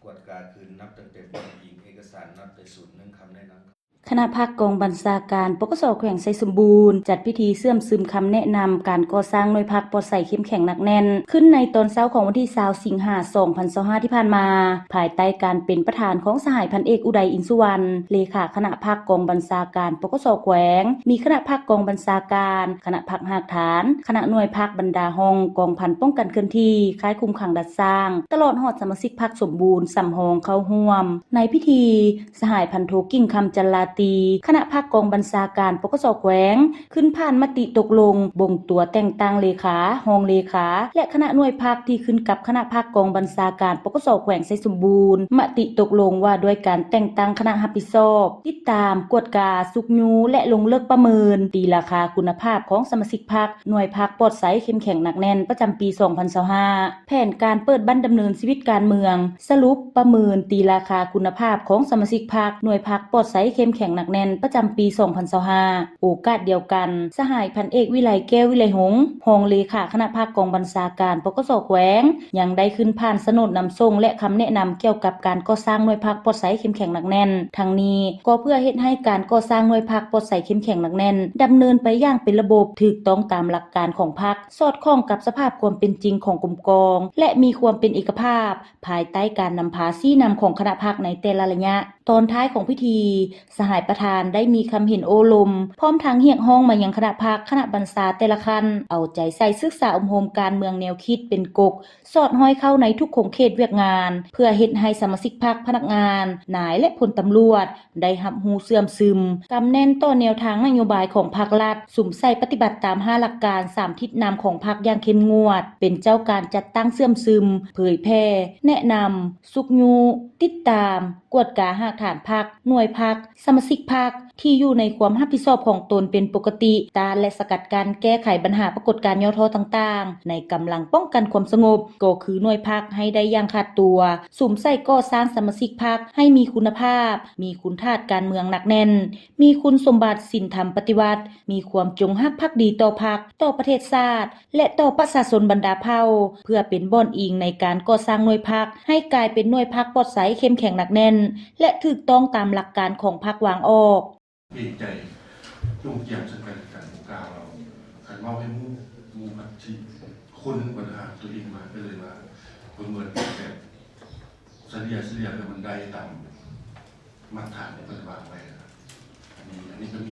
กวดการคืนนับตั้งแต่ปอิงเอกสารนับแต่ศูนย์1คำแนะนำคณะพักกองบัญชาการปกส.แขวงไซสมบูรณ์จัดพิธีเสื่อมซึมคำแนะนำการก่อสร้างหน่วยพักปลอดใส่เข้มแข็งหนักแน่นขึ้นในตอนเช้าของวันที่20สิงหาคม2025ที่ผ่านมาภายใต้การเป็นประธานของสหายพันเอกอุดัยอินสุวรรณเลขาคณะพักกองบัญชาการปกส.แขวงมีคณะพักกองบัญชาการคณะพักหากฐานคณะหน่วยพักบรรดาห้องกองพันป้องกันเคลื่อนที่ค่ายคุมขังดัดสร้างตลอดหอดสมาชิกพักสมบูรณ์สำหองเข้าร่วมในพิธีสหายพันโทกิ่งคำจันลาตีคณะพักกองบัญชาการปกส.แขวงขึ้นผ่านมติตกลงบ่งตัวแต่งตั้งเลขาหองเลขาและคณะหน่วยพักที่ขึ้นกับคณะพักกองบัญชาการปกส.แขวงไซสมบูรณ์มติตกลงว่าด้วยการแต่งตั้งคณะรับผิดชอบติดตามกวดกาสุกยูและลงเลิกประเมินตีราคาคุณภาพของสมาชิกพักหน่วยพักปลอดใสเข้มแข็งหนักแน่นประจำปี2025แผนการเปิดบั้นดำเนินชีวิตการเมืองสรุปประเมินตีราคาคุณภาพของสมาชิกพักหน่วยพักปลอดใสเข้มแข็งหนักแน่นประจำปี2025โอกาสเดียวกันสหายพันเอกวิไลแก้ววิไลหงส์รองเลขาคณะพักกองบัญชาการปกส.แขวงยังได้ขึ้นผ่านสนดนำส่งและคำแนะนำเกี่ยวกับการก่อสร้างหน่วยพักปลอดใสเข้มแข็งหนักแน่นทั้งนี้ก็เพื่อเฮ็ดให้การก่อสร้างหน่วยพักปลอดใสเข้มแข็งหนักแน่นดำเนินไปอย่างเป็นระบบถูกต้องตามหลักการของพรรคสอดคล้องกับสภาพความเป็นจริงของกลุ่มกองและมีความเป็นเอกภาพภายใต้การนำพาชี้นำของคณะพรรคในแต่ละระยะตอนท้ายของพิธีสหายประธานได้มีคำเห็นโอลมพร้อมทางเรียกร้องมายังคณะพรรคคณะบัญชาแต่ละคันเอาใจใส่ศึกษาอบรมการเมืองแนวคิดเป็นกกสอดห้อยเข้าในทุกโครงเขตเวียกงานเพื่อเฮ็ดให้สมาชิกพรรคพนักงานนายและพลตำรวจได้รับรู้เสื่อมซึมกำแน่นต่อแนวทางนโยบายของพรรครัฐสุ่มใส่ปฏิบัติตาม5หลักการ3ทิศนำของพรรคอย่างเข้มงวดเป็นเจ้าการจัดตั้งเสื่อมซึมเผยแพร่แนะนำสุกยูติดตามกวดกาหากฐานพรรคหน่วยพรรคสมาชิกพรรคที่อยู่ในความรับผิดชอบของตนเป็นปกติต้านและสกัดกั้นแก้ไขปัญหาปรากฏการณ์ย่อท้อต่างๆในกำลังป้องกันความสงบก็คือหน่วยพรรคให้ได้อย่างขาดตัวสุ่มใส่ก่อสร้างสมาชิกพรรคให้มีคุณภาพมีคุณธาตุการเมืองหนักแน่นมีคุณสมบัติศีลธรรมปฏิวัติมีความจงรักภักดีต่อพรรคต่อประเทศชาติและต่อประชาชนบรรดาเผ่าเพื่อเป็นบ่อนอิงในการก่อสร้างหน่วยพรรคให้กลายเป็นหน่วยพรรคปลอดใสเข้มแข็งหนักแน่นและถูกต้องตามหลักการของพรรควางออกเปลี่ยนใจยุ่งเกี่ยวกันกันกล่าวเราขันเมาให้มูพัดที่คนปัญหาตัวเองมาก็เลยมาเหมือนแต่เสียเป็นบันไดต่ำมาตรฐานในปฏิบัติไปอันนี้ก็